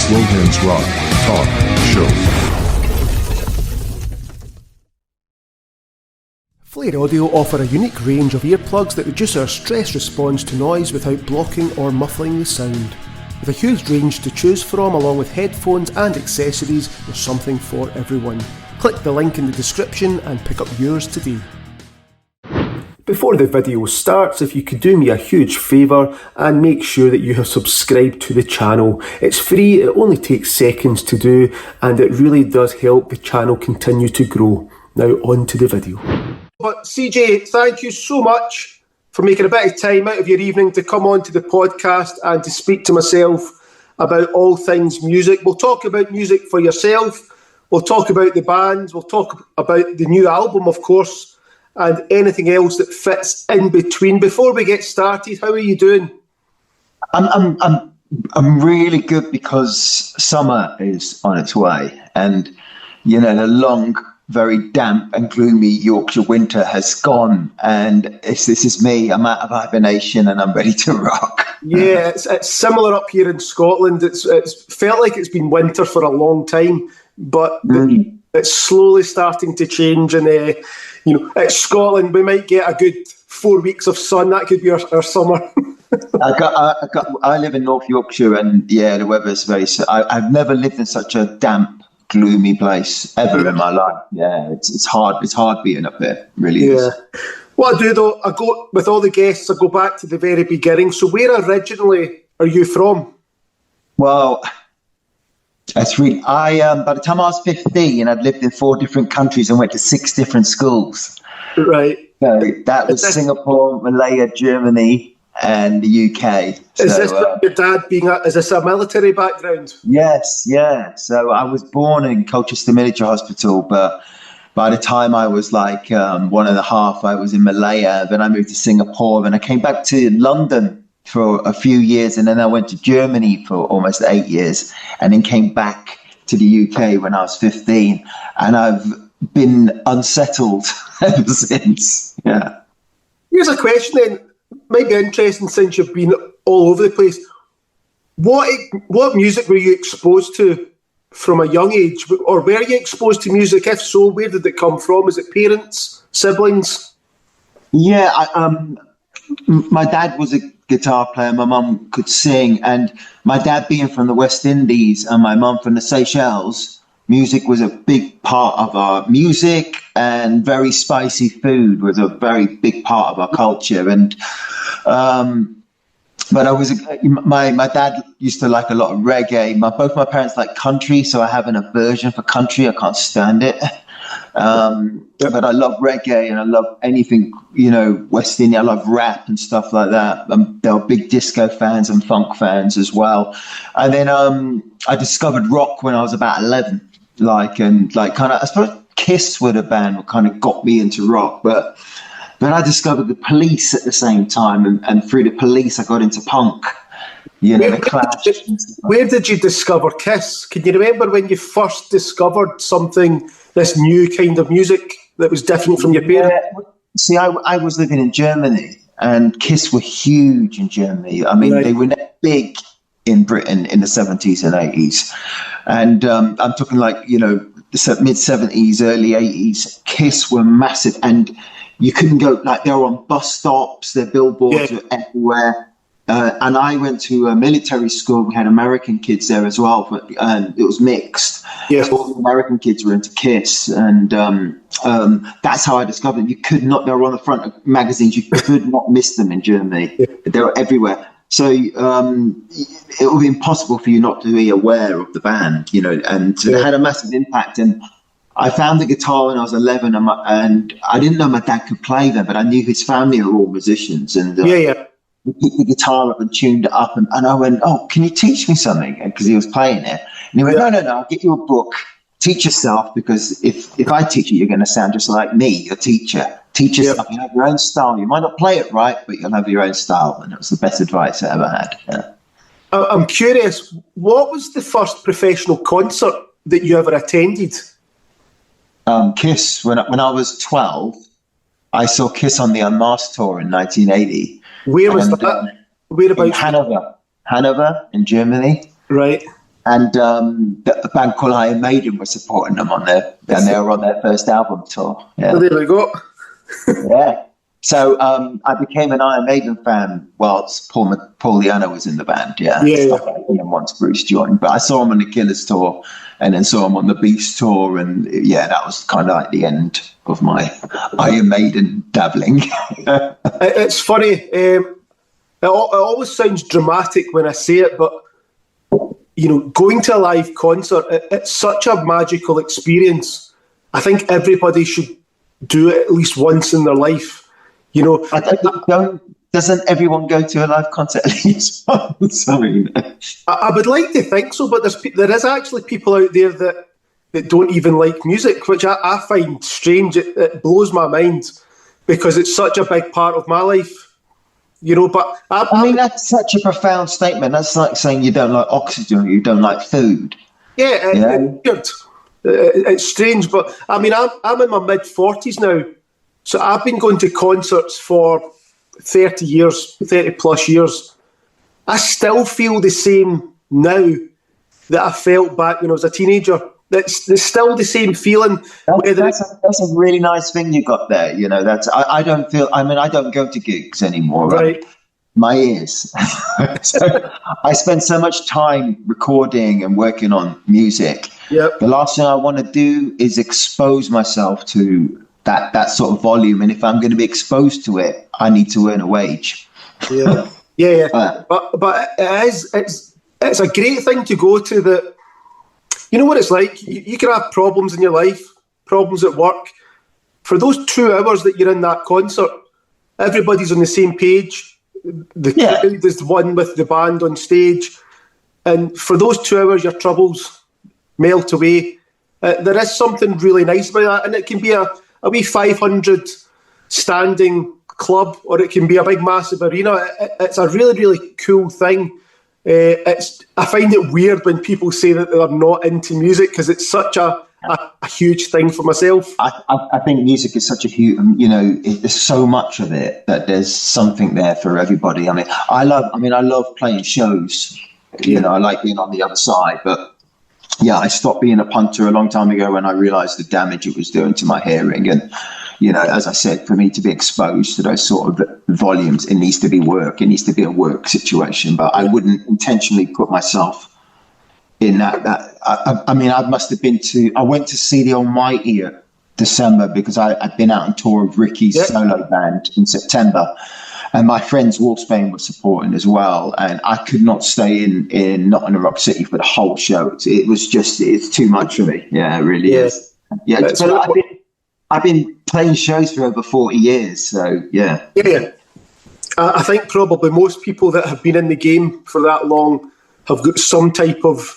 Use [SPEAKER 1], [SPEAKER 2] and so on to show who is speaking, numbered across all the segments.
[SPEAKER 1] Slowhands Rock Talk Show.
[SPEAKER 2] Flare Audio offer a unique range of earplugs that reduce our stress response to noise without blocking or muffling the sound. With a huge range to choose from along with headphones and accessories, there's something for everyone. Click the link in the description and pick up yours today. Before the video starts, if you could do me a huge favour and make sure that you have subscribed to the channel. It's free, it only takes seconds to do, and it really does help the channel continue to grow. Now on to the video. But CJ, thank you so much for making a bit of time out of your evening to come on to the podcast and to speak to myself about all things music. We'll talk about music for yourself, we'll talk about the band, we'll talk about the new album, of course, and anything else that fits in between. Before we get started, how are you doing?
[SPEAKER 3] I'm really good because summer is on its way, and you know the long, very damp and gloomy Yorkshire winter has gone, and this is me. I'm out of hibernation and I'm ready to rock.
[SPEAKER 2] Yeah, it's similar up here in Scotland. It's felt like it's been winter for a long time, but it's slowly starting to change. And it's Scotland. We might get a good 4 weeks of sun. That could be our summer.
[SPEAKER 3] I live in North Yorkshire, and yeah, the weather's very. I've never lived in such a damp, gloomy place ever in my life. Yeah, it's hard. It's hard being up there. It really is.
[SPEAKER 2] What I do though, I go with all the guests. I go back to the very beginning. So, where originally are you from?
[SPEAKER 3] Well, that's really. By the time I was 15, I'd lived in 4 different countries and went to 6 different schools.
[SPEAKER 2] Right.
[SPEAKER 3] So that was Singapore, Malaya, Germany, and the UK.
[SPEAKER 2] Is this your dad is this a military background?
[SPEAKER 3] Yes, yeah. So I was born in Colchester Military Hospital, but by the time I was like 1.5, I was in Malaya. Then I moved to Singapore. Then I came back to London for a few years, and then I went to Germany for almost 8 years, and then came back to the UK when I was 15. And I've been unsettled ever since. Yeah.
[SPEAKER 2] Here's a question then. Might be interesting since you've been all over the place. What music were you exposed to from a young age, or were you exposed to music? If so, where did it come from? Is it parents, siblings?
[SPEAKER 3] Yeah, my dad was a guitar player. My mum could sing, and my dad being from the West Indies and my mum from the Seychelles, music was a big part of our music, and very spicy food was a very big part of our culture. And but my dad used to like a lot of reggae. Both my parents like country, so I have an aversion for country. I can't stand it. But I love reggae, and I love anything, West Indian. I love rap and stuff like that. They were big disco fans and funk fans as well. And then I discovered rock when I was about 11. I suppose Kiss were the band that kind of got me into rock, but then I discovered the Police at the same time, and through the Police I got into punk. The Clash.
[SPEAKER 2] Where did you discover Kiss? Can you remember when you first discovered this new kind of music that was different from your parents?
[SPEAKER 3] Yeah. See, I was living in Germany, and Kiss were huge in Germany. I mean, They were big in Britain in the 70s and 80s. And I'm talking mid-70s, early 80s. Kiss were massive, and you couldn't go, they were on bus stops, their billboards were everywhere. And I went to a military school. We had American kids there as well, and it was mixed.
[SPEAKER 2] Yes.
[SPEAKER 3] All the American kids were into Kiss, and that's how I discovered it. They were on the front of magazines. You could not miss them in Germany. Yeah. They were everywhere. So it would be impossible for you not to be aware of the band, and it had a massive impact. And I found the guitar when I was 11, and I didn't know my dad could play them, but I knew his family were all musicians. And we picked the guitar up and tuned it up, and I went, "Oh, can you teach me something?" Because he was playing it, and he went, "No, I'll get you a book. Teach yourself, because if I teach you, you're going to sound just like me, your teacher. Teach yourself. You have your own style. You might not play it right, but you'll have your own style." And it was the best advice I ever had. Yeah.
[SPEAKER 2] I'm curious, what was the first professional concert that you ever attended?
[SPEAKER 3] Kiss. When I was 12, I saw Kiss on the Unmasked tour in 1980.
[SPEAKER 2] Where was that? Whereabouts?
[SPEAKER 3] In Hanover in Germany.
[SPEAKER 2] Right.
[SPEAKER 3] And a band called Iron Maiden were supporting them on their, and they were on their first album tour. Yeah.
[SPEAKER 2] Well, there we go.
[SPEAKER 3] Yeah. So I became an Iron Maiden fan whilst Paul Di'Anno was in the band. Yeah. And then once Bruce joined, but I saw him on the Killers tour, and then saw him on the Beast tour, and yeah, that was kind of like the end of my Iron Maiden dabbling.
[SPEAKER 2] It's funny. It always sounds dramatic when I say it, but you know, going to a live concert, it's such a magical experience. I think everybody should do it at least once in their life. You know, doesn't everyone go to a live concert at least once? I would like to think so, but there is actually people out there that don't even like music, which I find strange. It blows my mind because it's such a big part of my life. You know, but I mean,
[SPEAKER 3] that's such a profound statement. That's like saying you don't like oxygen or you don't like food.
[SPEAKER 2] Yeah, it's weird. It's strange, but I mean, I'm in my mid-40s now, so I've been going to concerts for 30 plus years. I still feel the same now that I felt back when I was a teenager. It's still the same feeling.
[SPEAKER 3] That's a really nice thing you got there. You know, I don't feel. I mean, I don't go to gigs anymore.
[SPEAKER 2] Right.
[SPEAKER 3] My ears. So I spend so much time recording and working on music.
[SPEAKER 2] Yep.
[SPEAKER 3] The last thing I want to do is expose myself to that sort of volume. And if I'm going to be exposed to it, I need to earn a wage.
[SPEAKER 2] Yeah. But it's a great thing to go to that. You know what it's like? You can have problems in your life, problems at work. For those 2 hours that you're in that concert, everybody's on the same page. The crowd is one with the band on stage. And for those 2 hours, your troubles melt away. There is something really nice about that. And it can be a wee 500 standing club, or it can be a big, massive arena. It's a really, really cool thing. I find it weird when people say that they're not into music because it's such a huge thing for myself.
[SPEAKER 3] I think music is such a huge, you know, there's so much of it that there's something there for everybody. I mean, I love playing shows. You know, I like being on the other side, but yeah, I stopped being a punter a long time ago when I realised the damage it was doing to my hearing. And you know, as I said, for me to be exposed to those sort of volumes, it needs to be work. It needs to be a work situation. But I wouldn't intentionally put myself in that. I mean, I went to see the Almighty at December because I'd been out on tour with Ricky's solo band in September. And my friends Wolfsbane were supporting as well. And I could not stay in Nottingham Rock City for the whole show. It's too much for me. Yeah, it really is. Yeah, but I've been playing shows for over 40 years, so yeah.
[SPEAKER 2] Yeah. I think probably most people that have been in the game for that long have got some type of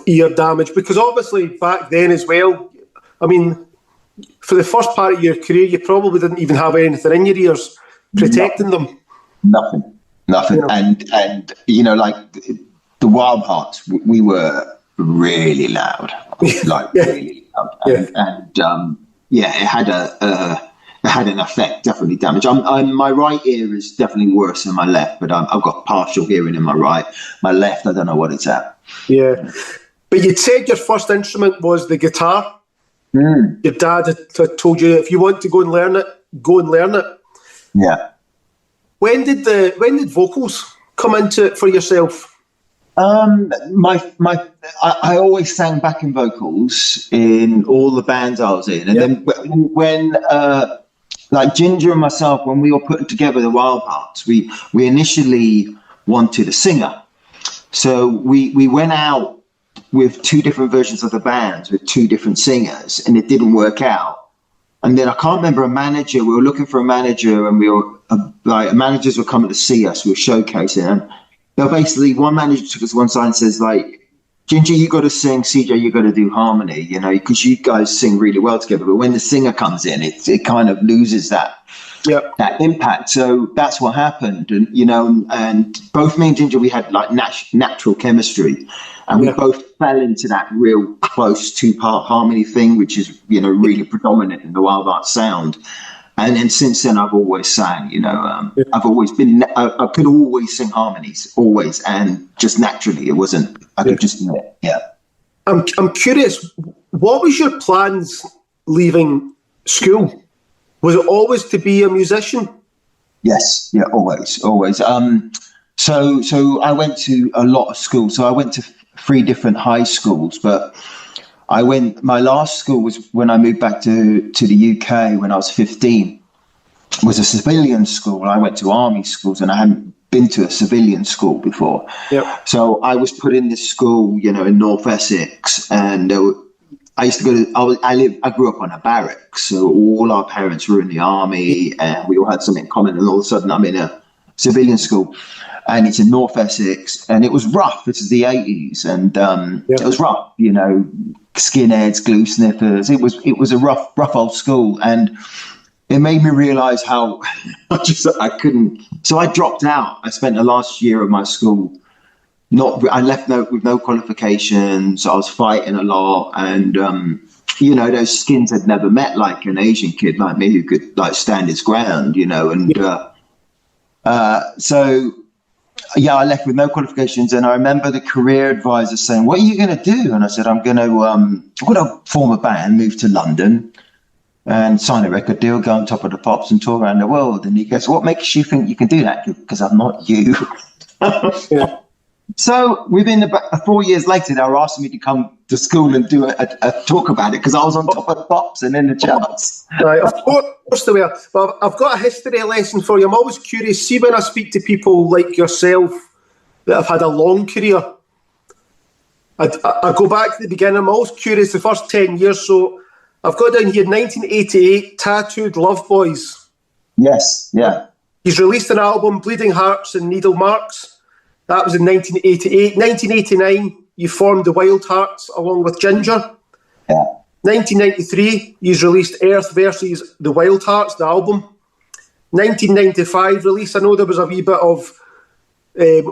[SPEAKER 2] ear damage, because obviously back then as well, I mean, for the first part of your career, you probably didn't even have anything in your ears protecting them.
[SPEAKER 3] Nothing. You know. And you know, like the Wildhearts, we were really loud, really loud, and yeah, it had an effect, definitely damage. My right ear is definitely worse than my left, but I've got partial hearing in my right. My left, I don't know what it's at.
[SPEAKER 2] Yeah, but you said your first instrument was the guitar. Your dad had told you if you want to go and learn it, go and learn it.
[SPEAKER 3] Yeah.
[SPEAKER 2] When did vocals come into it for yourself?
[SPEAKER 3] I always sang backing vocals in all the bands I was in, and then when like Ginger and myself, when we were putting together the Wildhearts, we initially wanted a singer, so we went out with 2 different versions of the bands with 2 different singers, and it didn't work out. And then I can't remember a manager. We were looking for a manager, and we were managers were coming to see us. We were showcasing, and basically one manager took us one side and says, like, Ginger, you got to sing, CJ, you got to do harmony, you know, because you guys sing really well together. But when the singer comes in, it kind of loses that impact. So that's what happened. And, you know, and both me and Ginger, we had like natural chemistry, and we both fell into that real close 2-part harmony thing, which is, you know, really predominant in the Wildhearts sound. And since then, I've always sang. I've always been. I could always sing harmonies, always, and just naturally, it wasn't. I could just do it. Yeah.
[SPEAKER 2] I'm curious. What was your plans leaving school? Was it always to be a musician?
[SPEAKER 3] Yes. Yeah. Always. So I went to a lot of schools. So I went to 3 different high schools, but my last school was when I moved back to the UK when I was 15, was a civilian school. I went to army schools and I hadn't been to a civilian school before.
[SPEAKER 2] Yep.
[SPEAKER 3] So I was put in this school, in North Essex, and I used to go to, I grew up on a barracks. So all our parents were in the army and we all had something in common, and all of a sudden I'm in a civilian school. And it's in North Essex, and it was rough. This is the 80s, and It was rough, skinheads, glue sniffers. It was a rough old school, and it made me realise how I couldn't. So I dropped out. I spent the last year of my school. I left with no qualifications. I was fighting a lot, and those skins had never met like an Asian kid like me who could like stand his ground, so. Yeah, I left with no qualifications, and I remember the career advisor saying, "What are you going to do?" And I said, "I'm going to form a band, move to London, and sign a record deal, go on Top of the Pops, and tour around the world." And he goes, "What makes you think you can do that?" Because I'm not you.
[SPEAKER 2] Yeah.
[SPEAKER 3] So within about 4 years later, they were asking me to come to school and do a talk about it because I was on Top of the Pops and in the charts.
[SPEAKER 2] Right, of course they were. But I've got a history lesson for you. I'm always curious. See, when I speak to people like yourself that have had a long career, I go back to the beginning. I'm always curious, the first 10 years. So I've got down here 1988, Tattooed Love Boys.
[SPEAKER 3] Yes, yeah.
[SPEAKER 2] He's released an album, Bleeding Hearts and Needle Marks. That was in 1988. 1989, you formed the Wildhearts along with Ginger.
[SPEAKER 3] Yeah.
[SPEAKER 2] 1993, he's released Earth versus the Wildhearts, the album. 1995 release, I know there was a wee bit of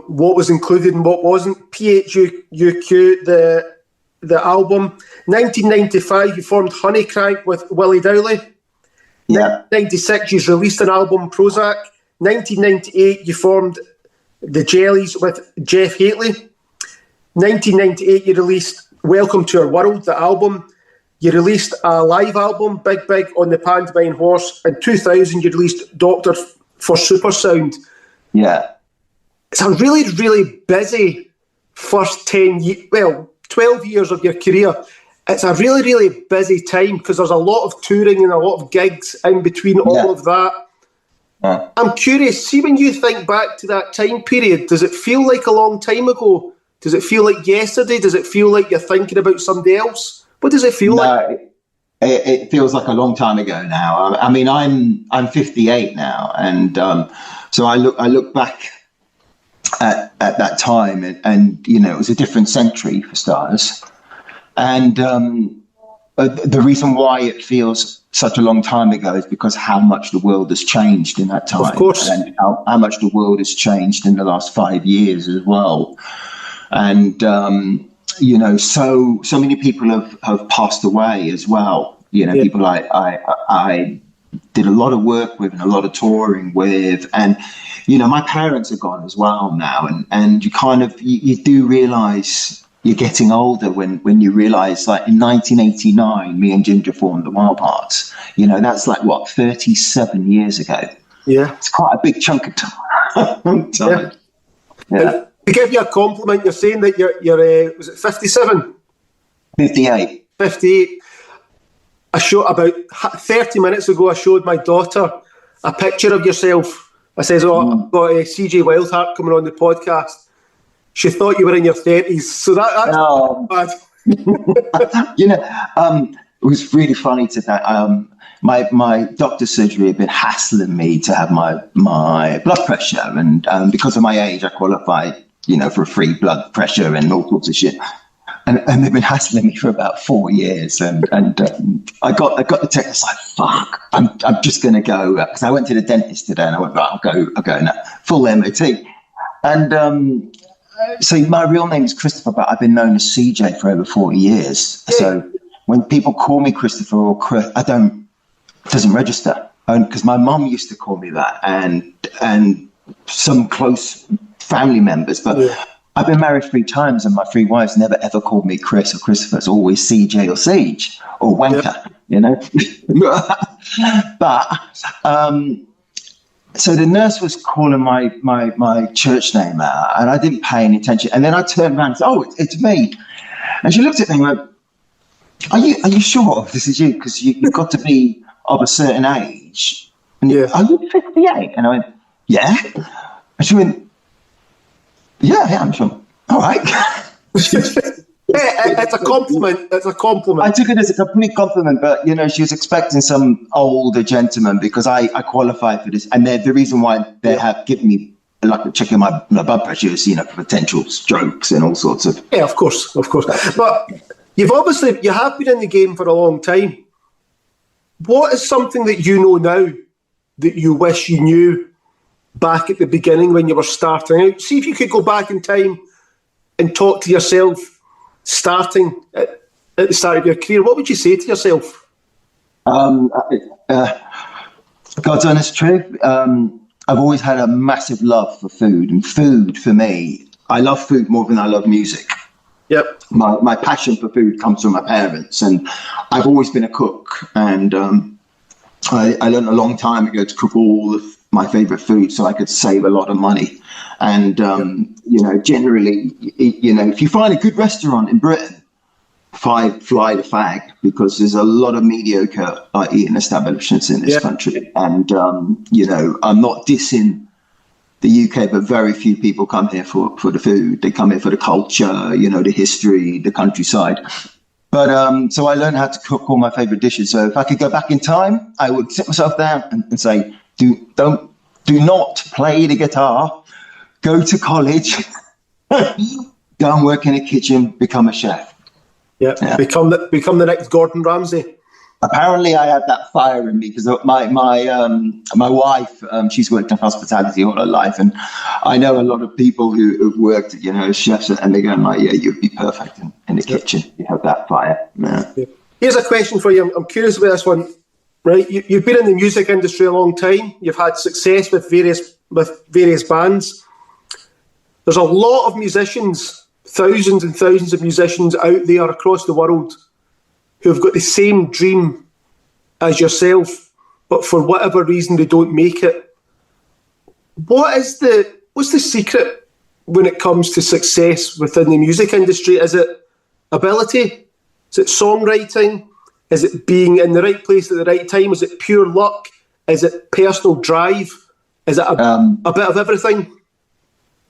[SPEAKER 2] what was included and what wasn't. PHUQ, the album. 1995, you formed Honeycrack with Willie Dowley.
[SPEAKER 3] Yeah.
[SPEAKER 2] 1996, he's released an album, Prozac. 1998, you formed the Jellies with Jeff Haitley. 1998, you released Welcome to Our World, the album. You released a live album, Big Big on the Pantomime Horse. In 2000, you released Doctor for Supersound.
[SPEAKER 3] Yeah.
[SPEAKER 2] It's a really, really busy first 12 years of your career. It's a really, really busy time because there's a lot of touring and a lot of gigs in between all of that. I'm curious, see, when you think back to that time period, does it feel like a long time ago? Does it feel like yesterday? Does it feel like you're thinking about somebody else? What does it feel like?
[SPEAKER 3] It feels like a long time ago now. I mean, I'm 58 now, and so I look back at that time, and it was a different century for starters, and the reason why it feels such a long time ago is because how much the world has changed in that time.
[SPEAKER 2] Of course.
[SPEAKER 3] And how much the world has changed in the last 5 years as well. And, so many people have passed away as well. People I did a lot of work with and a lot of touring with. And, my parents are gone as well now. And you kind of, you do realise you're getting older when you realise, like in 1989, me and Ginger formed the Wildhearts. That's like, 37 years ago. Yeah. It's quite a big chunk of time.
[SPEAKER 2] Yeah. To give you a compliment, you're saying that you're was it 57?
[SPEAKER 3] 58.
[SPEAKER 2] 58. About 30 minutes ago, I showed my daughter a picture of yourself. I says, I've got CJ Wildheart coming on the podcast. She thought you were in your 30s. So that's bad.
[SPEAKER 3] It was really funny today. My doctor's surgery had been hassling me to have my blood pressure. And because of my age, I qualify, for a free blood pressure and all sorts of shit. And they've been hassling me for about 4 years. And I got the text, like, fuck, I'm just going to go. Because I went to the dentist today and I went, right, I'll go now. Full MOT. And so my real name is Christopher, but I've been known as CJ for over 40 years. Yeah. So when people call me Christopher or Chris, it doesn't register. because my mum used to call me that, and some close family members. But I've been married 3 times, and my 3 wives never ever called me Chris or Christopher. It's always CJ or Sage or Wanker, you know. But so the nurse was calling my church name out, and I didn't pay any attention. And then I turned around and said, "Oh, it's me." And she looked at me and went, Are you sure this is you? Because you've got to be of a certain age. And are you 58? And I went, yeah. And she went, yeah, I'm sure. All right.
[SPEAKER 2] It's a compliment. It's a compliment.
[SPEAKER 3] I took it as a complete compliment, but, you know, she was expecting some older gentleman because I qualified for this. And the reason why they have given me, like, checking my blood pressure is, you know, potential strokes and all sorts of...
[SPEAKER 2] Yeah, of course. But... you have been in the game for a long time. What is something that you know now that you wish you knew back at the beginning when you were starting out? See if you could go back in time and talk to yourself starting at the start of your career. What would you say to yourself?
[SPEAKER 3] God's honest truth, I've always had a massive love for food. And food, for me, I love food more than I love music.
[SPEAKER 2] Yep.
[SPEAKER 3] My passion for food comes from my parents, and I've always been a cook. And I learned a long time ago to cook all of my favourite food so I could save a lot of money. And, you know, generally, you know, if you find a good restaurant in Britain, fly the flag, because there's a lot of mediocre eating establishments in this country. And, you know, I'm not dissing the UK, but very few people come here for the food. They come here for the culture, you know, the history, the countryside. But so I learned how to cook all my favorite dishes. So if I could go back in time, I would sit myself down and say, do not play the guitar, go to college, go and work in a kitchen, become a chef.
[SPEAKER 2] Yeah. Become the next Gordon Ramsay.
[SPEAKER 3] Apparently, I had that fire in me because my wife, she's worked in hospitality all her life, and I know a lot of people who have worked, you know, as chefs, and they're going like, "Yeah, you'd be perfect in the kitchen. You have that fire." Yeah.
[SPEAKER 2] Here's a question for you. I'm curious about this one. Right, you've been in the music industry a long time. You've had success with various bands. There's a lot of musicians, thousands and thousands of musicians out there across the world, who've got the same dream as yourself, but for whatever reason they don't make it. What's the secret when it comes to success within the music industry? Is it ability? Is it songwriting? Is it being in the right place at the right time? Is it pure luck? Is it personal drive? Is it a bit of everything?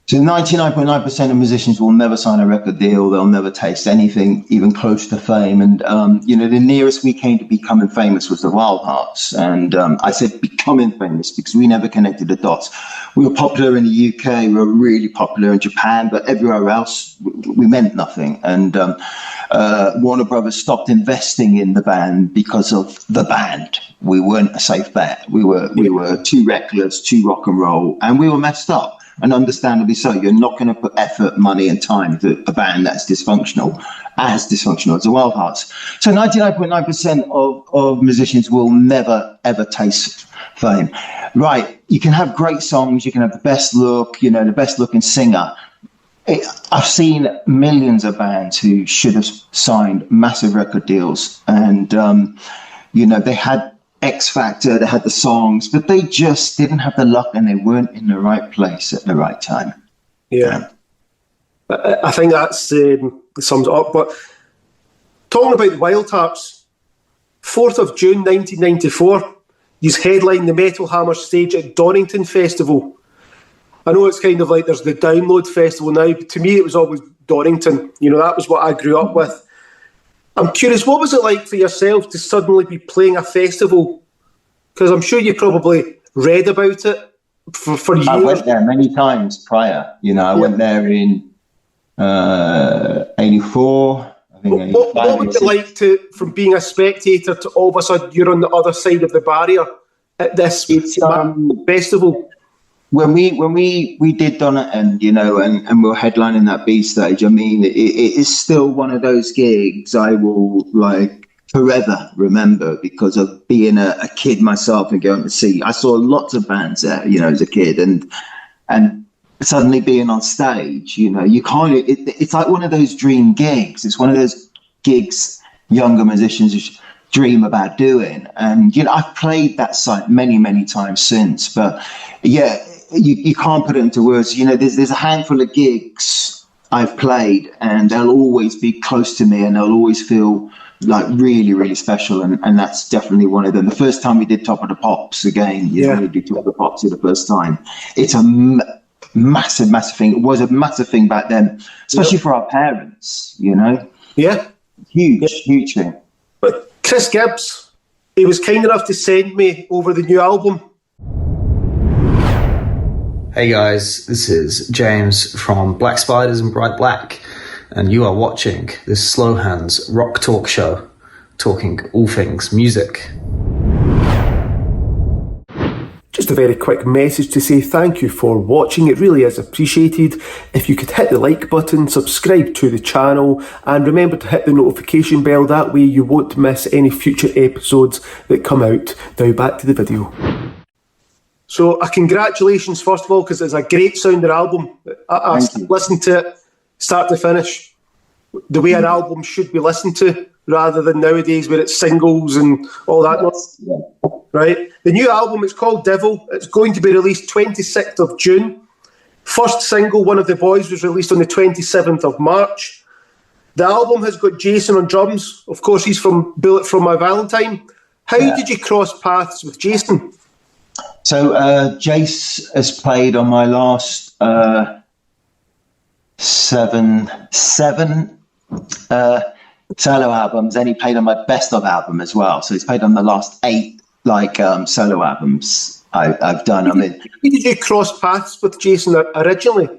[SPEAKER 3] So 99.9% of musicians will never sign a record deal. They'll never taste anything even close to fame. And, you know, the nearest we came to becoming famous was the Wildhearts. And I said becoming famous because we never connected the dots. We were popular in the UK. We were really popular in Japan. But everywhere else, we meant nothing. And Warner Brothers stopped investing in the band because of the band. We weren't a safe bet. We were too reckless, too rock and roll, and we were messed up. And understandably so. You're not going to put effort, money, and time into a band that's dysfunctional as the Wildhearts. So 99.9% of musicians will never, ever taste fame. Right, you can have great songs, you can have the best look, you know, the best looking singer. I've seen millions of bands who should have signed massive record deals, and, you know, they had X Factor, they had the songs, but they just didn't have the luck and they weren't in the right place at the right time.
[SPEAKER 2] Yeah. I think that's sums it up. But talking about the Wildhearts, 4th of June 1994, you headlined the Metal Hammer stage at Donington Festival. I know it's kind of like there's the Download Festival now, but to me it was always Donington. You know, that was what I grew up with. I'm curious, what was it like for yourself to suddenly be playing a festival? Because I'm sure you probably read about it for years.
[SPEAKER 3] I went there many times prior. You know, I went there in 84. I think
[SPEAKER 2] what was it like from being a spectator to all of a sudden you're on the other side of the barrier at this festival?
[SPEAKER 3] When we did Donington, you know, and we were headlining that B stage, I mean, it is still one of those gigs I will like forever remember, because of being a kid myself and going to see. I saw lots of bands there, as a kid, and suddenly being on stage, you kind of it's like one of those dream gigs. It's one of those gigs younger musicians dream about doing, and I've played that site many times since, but yeah, you can't put it into words. There's a handful of gigs I've played, and they'll always be close to me, and they'll always feel like really special, and that's definitely one of them. The first time we did Top of the Pops again, we did Top of the Pops for the first time. It's a massive thing. It was a massive thing back then, especially for our parents. Huge thing.
[SPEAKER 2] But Chris Gibbs, he was kind enough to send me over the new album.
[SPEAKER 4] Hey guys, this is James from Black Spiders and Bright Black, and you are watching this Slowhands rock talk show, talking all things music.
[SPEAKER 2] Just a very quick message to say thank you for watching. It really is appreciated. If you could hit the like button, subscribe to the channel, and remember to hit the notification bell. That way you won't miss any future episodes that come out. Now back to the video. So congratulations first of all, because it's a great sounding album. I listened to it start to finish the way an album should be listened to, rather than nowadays where it's singles and all that. Right? The new album, it's called Devil. It's going to be released 26th of June. First single, One of the Boys, was released on the 27th of March. The album has got Jason on drums. Of course, he's from Bullet From My Valentine. How did you cross paths with Jason?
[SPEAKER 3] So Jace has played on my last seven solo albums, and he played on my best of album as well. So he's played on the last 8 solo albums I've done.
[SPEAKER 2] How did you cross paths with Jason originally?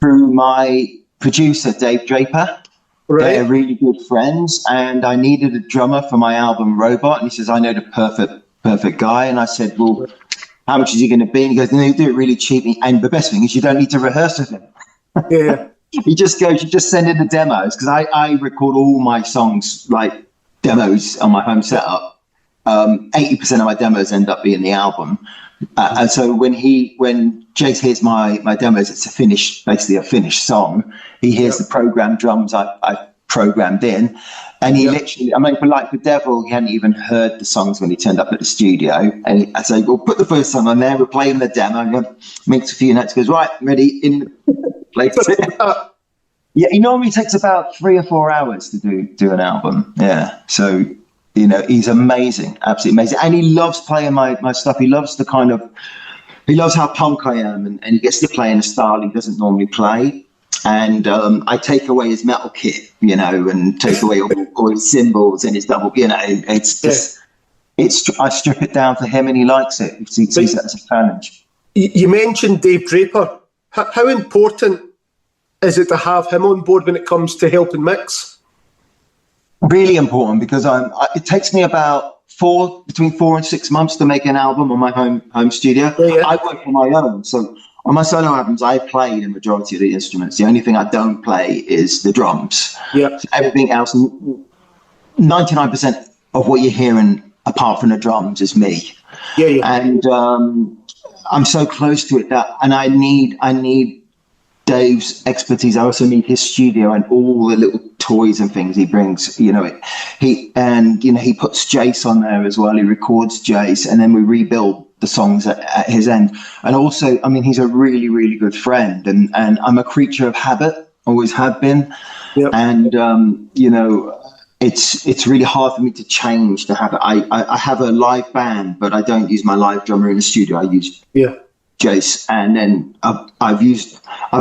[SPEAKER 3] Through my producer, Dave Draper.
[SPEAKER 2] Right.
[SPEAKER 3] They're really good friends, and I needed a drummer for my album Robot, and he says, I know the perfect guy. And I said, well, how much is he going to be? And he goes, no, you do it really cheap, and the best thing is you don't need to rehearse with him.
[SPEAKER 2] Yeah.
[SPEAKER 3] He just goes, you just send in the demos, because I record all my songs like demos on my home setup. 80% of my demos end up being the album. And so when Jace hears my demos, it's basically a finished song. He hears the programmed drums I programmed in, and he literally, for Devil, he hadn't even heard the songs when he turned up at the studio. And I say, well, put the first song on there, we'll play him the demo, and makes a few notes, goes, right, ready, in place. Yeah, he normally takes about 3 or 4 hours to do an album. Yeah, so he's amazing, absolutely amazing, and he loves playing my stuff. He loves he loves how punk I am, and he gets to play in a style he doesn't normally play. And I take away his metal kit, and take away all his cymbals and his double. It's just I strip it down for him, and he likes it. He sees that as a challenge.
[SPEAKER 2] You mentioned Dave Draper. How important is it to have him on board when it comes to helping mix?
[SPEAKER 3] Really important, because it takes me about between 4 and 6 months to make an album on my home studio. Yeah. I work on my own, so on my solo albums, I play the majority of the instruments. The only thing I don't play is the drums. Yeah. So everything else, 99% of what you're hearing, apart from the drums, is me. Yeah. And I'm so close to it and I need Dave's expertise. I also need his studio and all the little toys and things he brings. He puts Jace on there as well. He records Jace, and then we rebuild the songs at his end. And also, he's a really, really good friend, and I'm a creature of habit, always have been. Yep. And it's really hard for me to change the habit. I have a live band, but I don't use my live drummer in the studio. I use Jace, and then I've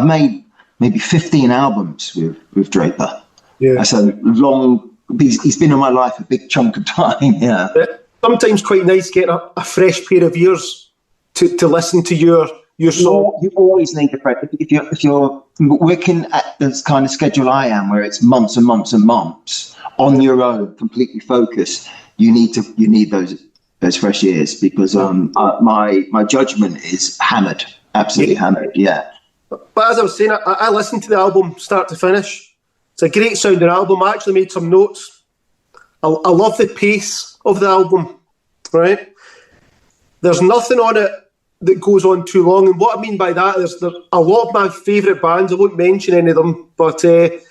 [SPEAKER 3] made maybe 15 albums with Draper. Yeah. So long. He's been in my life a big chunk of time. Yeah.
[SPEAKER 2] Sometimes quite nice getting a fresh pair of ears to listen to your song.
[SPEAKER 3] You always need the fresh. If you're working at this kind of schedule I am, where it's months and months and months on your own, completely focused, you need those fresh ears, because my judgment is hammered, absolutely hammered. Yeah.
[SPEAKER 2] But as I was saying, I listened to the album start to finish. It's a great sounding album. I actually made some notes. I love the pace of the album, right? There's nothing on it that goes on too long, and what I mean by that is there's a lot of my favourite bands, I won't mention any of them, but a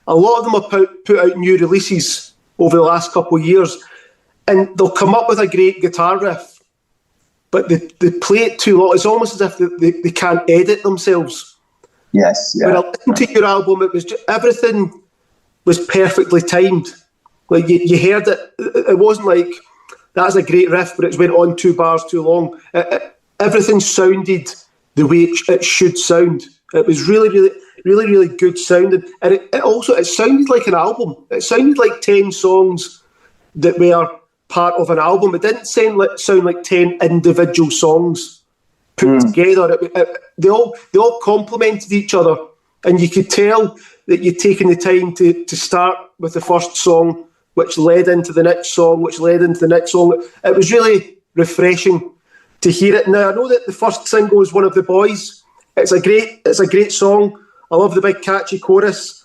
[SPEAKER 2] lot of them have put out new releases over the last couple of years, and they'll come up with a great guitar riff, but they play it too long. It's almost as if they can't edit themselves.
[SPEAKER 3] Yes, yeah.
[SPEAKER 2] When I listened to your album, it was just, everything was perfectly timed. Like you heard it. It wasn't like that's a great riff, but it's went on 2 bars too long. Everything sounded the way it should sound. It was really good sounding, and it sounded like an album. It sounded like 10 songs that were part of an album. It didn't sound like 10 individual songs put together. They all complemented each other, and you could tell that you'd taken the time to start with the first song, which led into the next song, which led into the next song. It was really refreshing to hear it. Now, I know that the first single is One of the Boys. It's a great song. I love the big catchy chorus,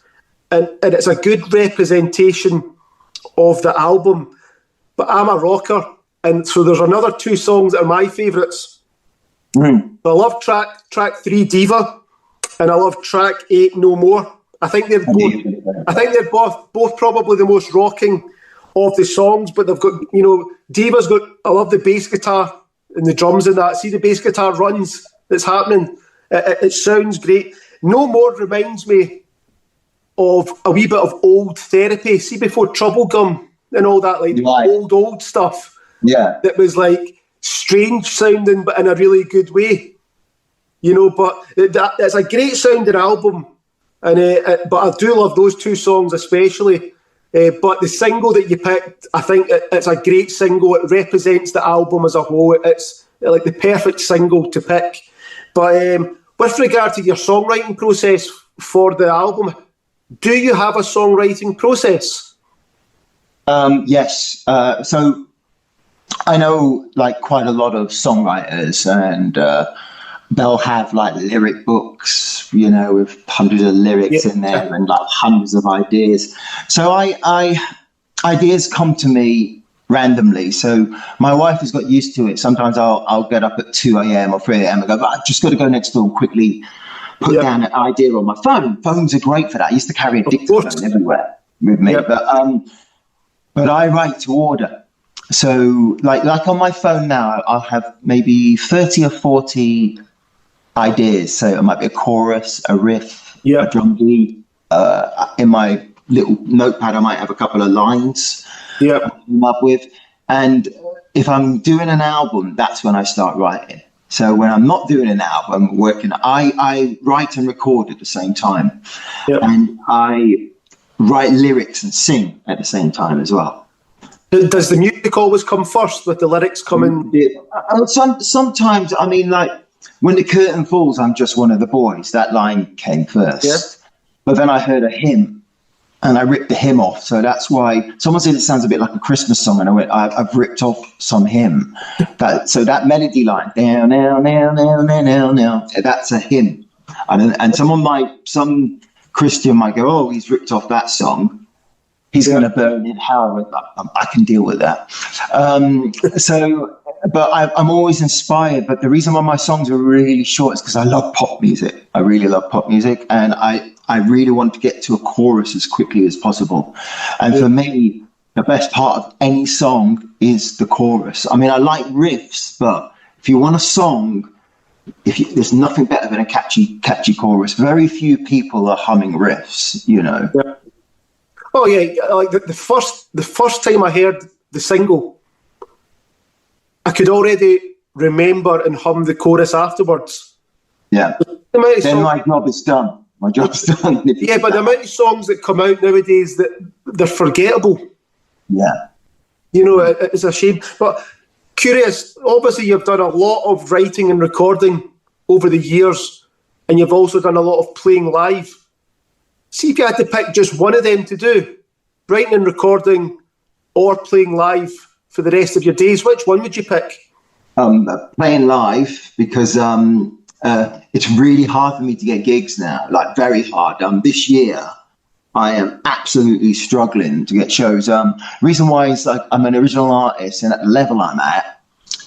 [SPEAKER 2] and it's a good representation of the album. But I'm a rocker, and so there's another 2 songs that are my favourites. I love track 3, Diva, and I love track 8, No More. I think they're both probably the most rocking of the songs, but they've got, Diva's got, I love the bass guitar and the drums in that. See the bass guitar runs that's happening. It sounds great. No More reminds me of a wee bit of old Therapy. See, before Trouble Gum and all that, like old stuff.
[SPEAKER 3] Yeah.
[SPEAKER 2] That was like strange sounding, but in a really good way. But it's a great sounding album. And but I do love those 2 songs especially. But the single that you picked, I think it's a great single. It represents the album as a whole. It's like the perfect single to pick. But with regard to your songwriting process for the album, do you have a songwriting process?
[SPEAKER 3] Yes. So I know like quite a lot of songwriters, and they'll have like lyric books, with hundreds of lyrics in there and like hundreds of ideas. So ideas come to me randomly. So my wife has got used to it. Sometimes I'll get up at 2 a.m. or 3 a.m. and go, but I've just got to go next door and quickly put down an idea on my phone. Phones are great for that. I used to carry a dictaphone everywhere with me, but I write to order. So like on my phone now, I'll have maybe 30 or 40 ideas. So it might be a chorus, a riff, a drum beat. In my little notepad, I might have a couple of lines I come up with. And if I'm doing an album, that's when I start writing. So when I'm not doing an album, I write and record at the same time. And I write lyrics and sing at the same time as well.
[SPEAKER 2] Does the music always come first with the lyrics coming?
[SPEAKER 3] Sometimes, I mean, like, when the curtain falls, I'm just one of the boys. That line came first. But then I heard a hymn, and I ripped the hymn off. So that's why someone said it sounds a bit like a Christmas song, and I went, I've ripped off some hymn. So that melody line, now, now, now, now, now, now, now, that's a hymn. And some Christian might go, oh, he's ripped off that song. He's going to burn in hell. I can deal with that. But I'm always inspired. But the reason why my songs are really short is because I love pop music. I really love pop music. And I really want to get to a chorus as quickly as possible. And for me, the best part of any song is the chorus. I mean, I like riffs, but if you want a song, there's nothing better than a catchy chorus. Very few people are humming riffs,
[SPEAKER 2] Oh yeah, like the first time I heard the single, I could already remember and hum the chorus afterwards.
[SPEAKER 3] Yeah. Then my job is done. My job's done.
[SPEAKER 2] Yeah, but the amount of songs that come out nowadays that they're forgettable.
[SPEAKER 3] Yeah.
[SPEAKER 2] It's a shame. But curious, obviously you've done a lot of writing and recording over the years, and you've also done a lot of playing live. See if you had to pick just one of them to do, writing and recording or playing live for the rest of your days, which one would you pick?
[SPEAKER 3] Playing live, because it's really hard for me to get gigs now, like very hard. This year, I am absolutely struggling to get shows. Reason why is like I'm an original artist, and at the level I'm at,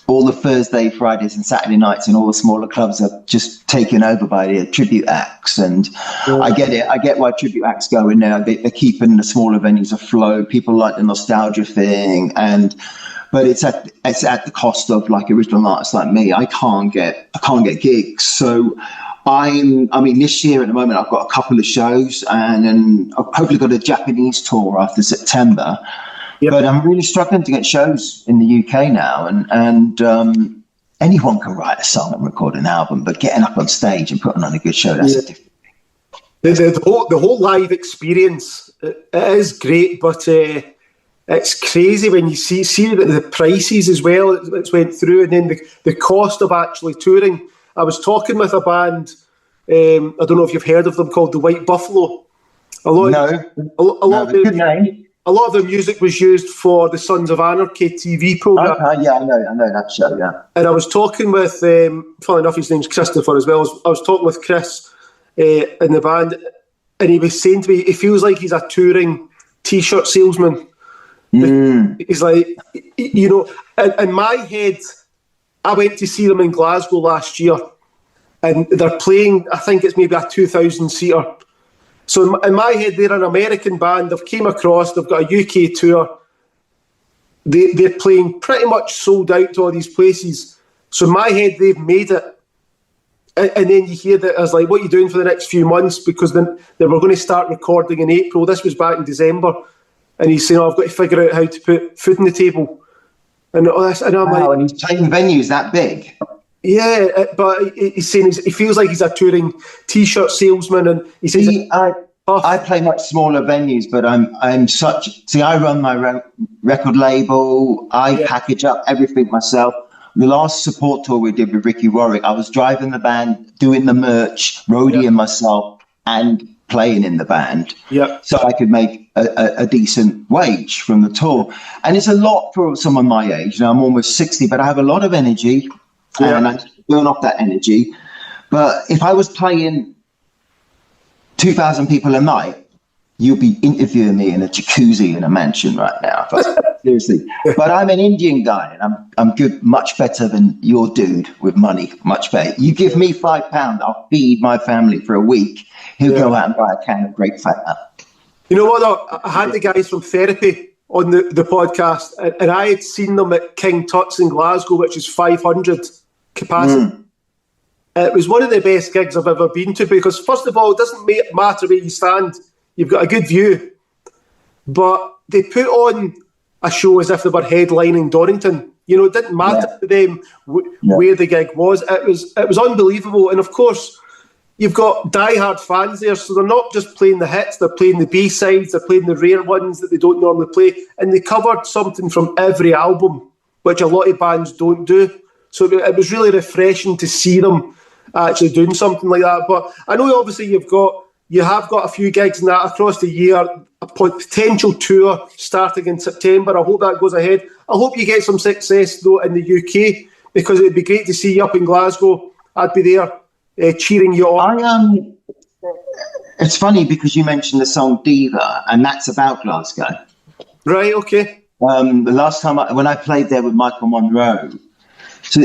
[SPEAKER 3] all the Thursday, Fridays, and Saturday nights in all the smaller clubs are just taken over by the tribute acts. And I get it. I get why tribute acts go in there. They're keeping the smaller venues afloat. People like the nostalgia thing, but it's at the cost of like original artists like me. I can't get gigs. So this year at the moment, I've got a couple of shows, and then I've hopefully got a Japanese tour after September. Yep. But I'm really struggling to get shows in the UK now, and anyone can write a song and record an album, but getting up on stage and putting on a good show, that's a different thing.
[SPEAKER 2] The whole live experience, it is great, but it's crazy when you see the prices as well it's went through, and then the cost of actually touring. I was talking with a band, I don't know if you've heard of them, called the White Buffalo. A lot of their music was used for the Sons of Anarchy TV programme.
[SPEAKER 3] Okay, yeah, I know that show, yeah.
[SPEAKER 2] And I was talking with, funny enough, his name's Christopher as well. I was talking with Chris in the band, and he was saying to me, he feels like he's a touring T-shirt salesman. He's like, in my head, I went to see them in Glasgow last year, and they're playing, I think it's maybe a 2,000-seater. So in my head, they're an American band. They've came across. They've got a UK tour. They're playing pretty much sold out to all these places. So in my head, they've made it. And then you hear that I was like, what are you doing for the next few months? Because then they were going to start recording in April. This was back in December. And he's saying, I've got to figure out how to put food on the table. And all this. And I'm like,
[SPEAKER 3] and he's playing venues that big.
[SPEAKER 2] Yeah, but he's saying he feels like he's a touring T-shirt salesman, and he says,
[SPEAKER 3] I play much smaller venues, but I run my record label. I package up everything myself. The last support tour we did with Ricky Warwick, I was driving the band, doing the merch, roadieing myself, and playing in the band. Yeah, so I could make a decent wage from the tour, and it's a lot for someone my age. Now I'm almost 60, but I have a lot of energy. And I burn off that energy. But if I was playing 2,000 people a night, you'd be interviewing me in a jacuzzi in a mansion right now. Seriously. But I'm an Indian guy, and I'm good, much better than your dude with money, much better. You give me £5, I'll feed my family for a week. He'll go out and buy a can of grape fat.
[SPEAKER 2] You know what, though? I had the guys from Therapy on the podcast, and I had seen them at King Tut's in Glasgow, which is 500 capacity. It was one of the best gigs I've ever been to, because first of all, it doesn't matter where you stand, you've got a good view, but they put on a show as if they were headlining Donington. It didn't matter to them where the gig was. It was unbelievable. And of course, you've got diehard fans there, so they're not just playing the hits, they're playing the B-sides, they're playing the rare ones that they don't normally play, and they covered something from every album, which a lot of bands don't do. So it was really refreshing to see them actually doing something like that. But I know obviously you have got a few gigs and that across the year, a potential tour starting in September. I hope that goes ahead. I hope you get some success though in the UK, because it'd be great to see you up in Glasgow. I'd be there cheering you on.
[SPEAKER 3] It's funny because you mentioned the song Diva, and that's about Glasgow.
[SPEAKER 2] Right, okay.
[SPEAKER 3] The last time when I played there with Michael Monroe, so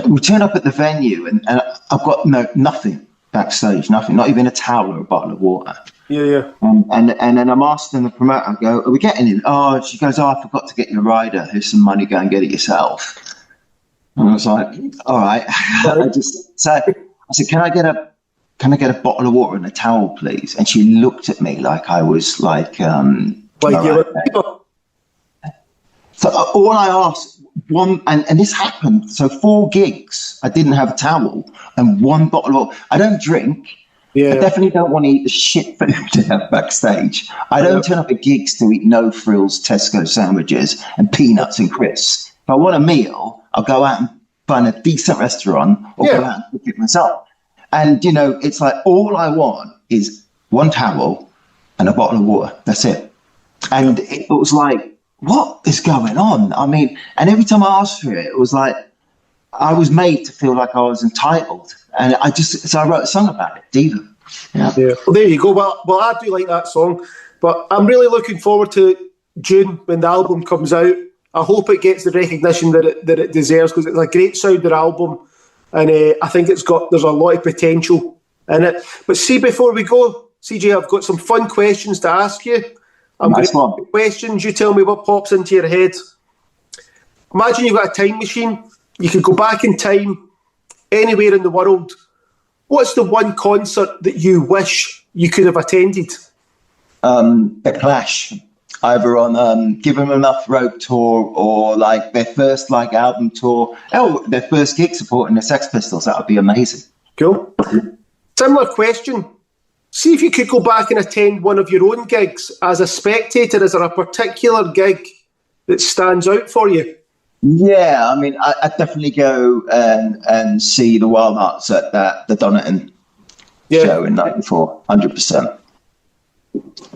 [SPEAKER 3] we turn up at the venue, and I've got nothing backstage, nothing, not even a towel or a bottle of water.
[SPEAKER 2] Yeah.
[SPEAKER 3] And then I'm asking the promoter, I go, are we getting in? Oh, she goes, I forgot to get your rider. Here's some money, go and get it yourself. And I was like, all right. I said, can I get a bottle of water and a towel, please? And she looked at me like I was like so all I asked, and this happened, so 4 gigs, I didn't have a towel and 1 bottle of water. I don't drink. Yeah. I definitely don't want to eat the shit food to have backstage. I don't turn up at gigs to eat no frills Tesco sandwiches and peanuts and crisps. If I want a meal, I'll go out and find a decent restaurant or go out and cook it myself. And, it's like all I want is 1 towel and a bottle of water. That's it. And it was like, what is going on? I mean, and every time I asked for it, it was like I was made to feel like I was entitled. And so I wrote a song about it, Diva.
[SPEAKER 2] Yeah. Well, there you go. Well, I do like that song. But I'm really looking forward to June when the album comes out. I hope it gets the recognition that it deserves, because it's a great sounding album, and I think there's a lot of potential in it. But see, before we go, CJ, I've got some fun questions to ask you. I'm going to ask questions. You tell me what pops into your head. Imagine you've got a time machine. You could go back in time anywhere in the world. What's the one concert that you wish you could have attended?
[SPEAKER 3] The Clash, either on Give 'Em Enough Rope tour or like their first like album tour. Oh, their first gig supporting the Sex Pistols. That would be amazing.
[SPEAKER 2] Cool. Similar question. See if you could go back and attend one of your own gigs as a spectator. Is there a particular gig that stands out for you?
[SPEAKER 3] Yeah, I mean, I'd definitely go and see the Wildhearts at the Donington show in '94, 100%.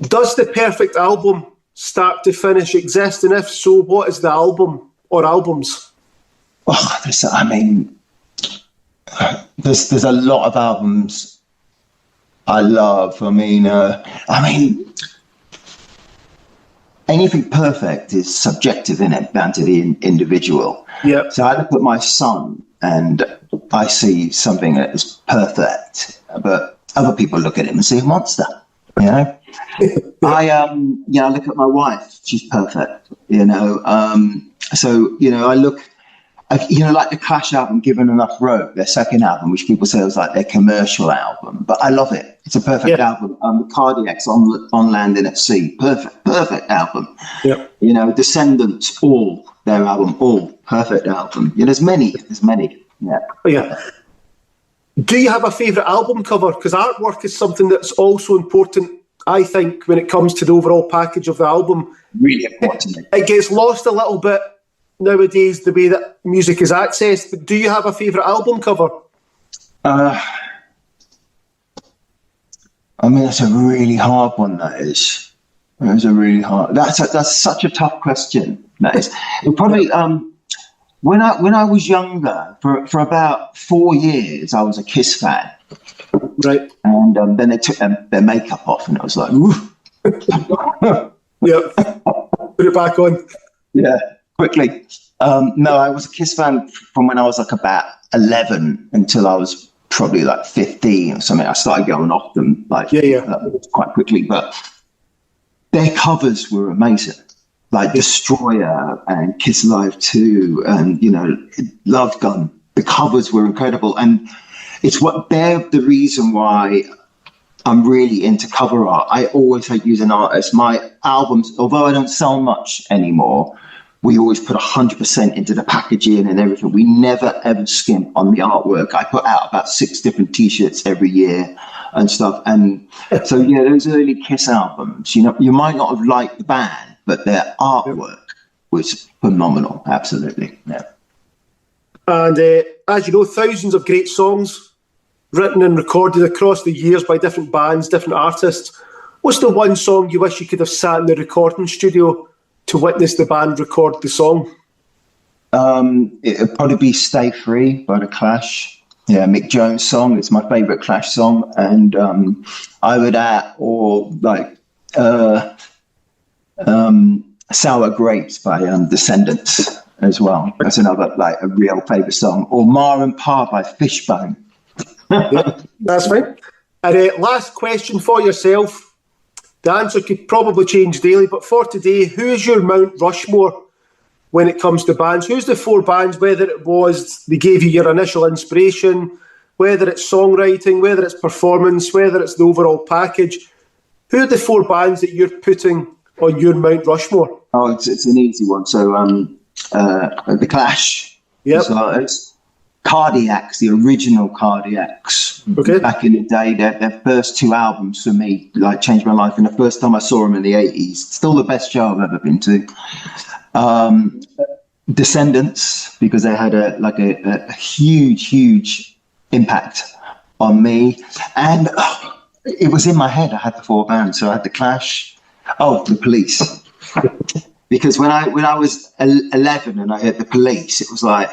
[SPEAKER 2] Does the perfect album, start to finish, exist? And if so, what is the album or albums?
[SPEAKER 3] Oh, there's a lot of albums I love. I mean, anything perfect is subjective, in it, down to the individual.
[SPEAKER 2] Yeah. So
[SPEAKER 3] I look at my son and I see something that is perfect, but other people look at him and see a monster. You know, I look at my wife; she's perfect. You know, so you know, I look. Like the Clash album, Given Enough Rope, their second album, which people say was like their commercial album, but I love it. It's a perfect album. The Cardiacs, on Landing at Sea, perfect album.
[SPEAKER 2] Yeah.
[SPEAKER 3] You know, Descendants, their album, perfect album. Yeah, there's many. Yeah.
[SPEAKER 2] Oh, yeah. Do you have a favourite album cover? Because artwork is something that's also important, I think, when it comes to the overall package of the album.
[SPEAKER 3] Really important.
[SPEAKER 2] It gets lost a little bit nowadays, the way that music is accessed. But do you have a favourite album cover?
[SPEAKER 3] I mean, that's a really hard one. That is. That's a really hard. That's such a tough question. That is. It probably when I was younger, for about 4 years, I was a Kiss fan.
[SPEAKER 2] Right.
[SPEAKER 3] And then they took their makeup off, and I was like, ooh.
[SPEAKER 2] Yeah. Put it back on.
[SPEAKER 3] Yeah. Quickly. No, I was a Kiss fan from when I was like about 11 until I was probably like 15 or something. I started going off them quite quickly, but their covers were amazing. Like Destroyer and Kiss Alive 2 and, you know, Love Gun. The covers were incredible. And they're the reason why I'm really into cover art. I always hate using artists. My albums, although I don't sell much anymore, we always put 100% into the packaging and everything. We never, ever skimp on the artwork. I put out about 6 different T-shirts every year and stuff. And so, yeah, those early Kiss albums, you know, you might not have liked the band, but their artwork was phenomenal. Absolutely. Yeah.
[SPEAKER 2] And as you know, thousands of great songs written and recorded across the years by different bands, different artists. What's the one song you wish you could have sat in the recording studio to witness the band record the song?
[SPEAKER 3] It'd probably be Stay Free by The Clash. Yeah, Mick Jones' song. It's my favourite Clash song. And I would add, or like Sour Grapes by Descendants as well. That's another, like, a real favourite song. Or Ma and Pa by Fishbone.
[SPEAKER 2] Yeah, that's fine. And last question for yourself. The answer could probably change daily, but for today, who is your Mount Rushmore when it comes to bands? Who's the 4 bands, whether it was they gave you your initial inspiration, whether it's songwriting, whether it's performance, whether it's the overall package? Who are the 4 bands that you're putting on your Mount Rushmore?
[SPEAKER 3] Oh, it's an easy one. So The Clash.
[SPEAKER 2] Yep.
[SPEAKER 3] Cardiacs, the original Cardiacs, back in the day, their first 2 albums for me, like, changed my life. And the first time I saw them in the 80s, still the best show I've ever been to. Descendants, because they had a huge impact on me. And it was in my head. I had the 4 bands. So I had The Clash. Oh, The Police. Because when I was 11 and I heard The Police, it was like,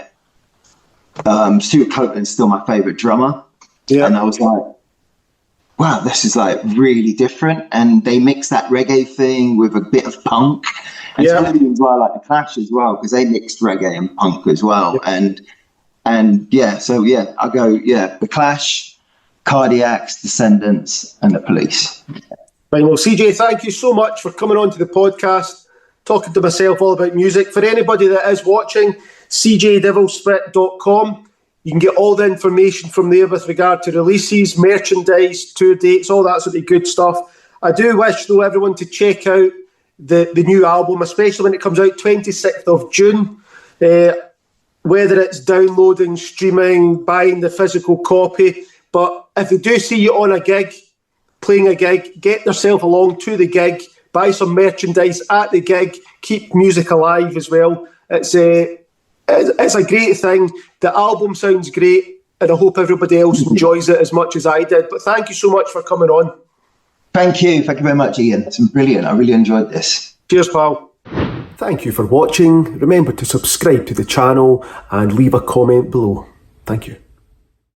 [SPEAKER 3] Stuart Copeland's still my favourite drummer. Yeah. And I was like, wow, this is like really different. And they mix that reggae thing with a bit of punk. And
[SPEAKER 2] Yeah.
[SPEAKER 3] it's really as well, like the Clash as well, because they mixed reggae and punk as well.
[SPEAKER 2] Yeah.
[SPEAKER 3] And yeah, so yeah, I go, yeah, the Clash, Cardiacs, Descendants, and the Police.
[SPEAKER 2] Right, well, CJ, thank you so much for coming on to the podcast, talking to myself all about music. For anybody that is watching, cjdevilspit.com. You can get all the information from there with regard to releases, merchandise, tour dates, all that sort of good stuff. I do wish, though, everyone to check out the new album, especially when it comes out 26th of June. Whether it's downloading, streaming, buying the physical copy. But if they do see you on a gig, playing a gig, get yourself along to the gig, buy some merchandise at the gig, keep music alive as well. It's a great thing. The album sounds great, and I hope everybody else enjoys it as much as I did. But thank you so much for coming on.
[SPEAKER 3] Thank you very much, Ian. It's been brilliant. I really enjoyed this.
[SPEAKER 2] Cheers, pal. Thank you for watching. Remember to subscribe to the channel and leave a comment below. Thank you.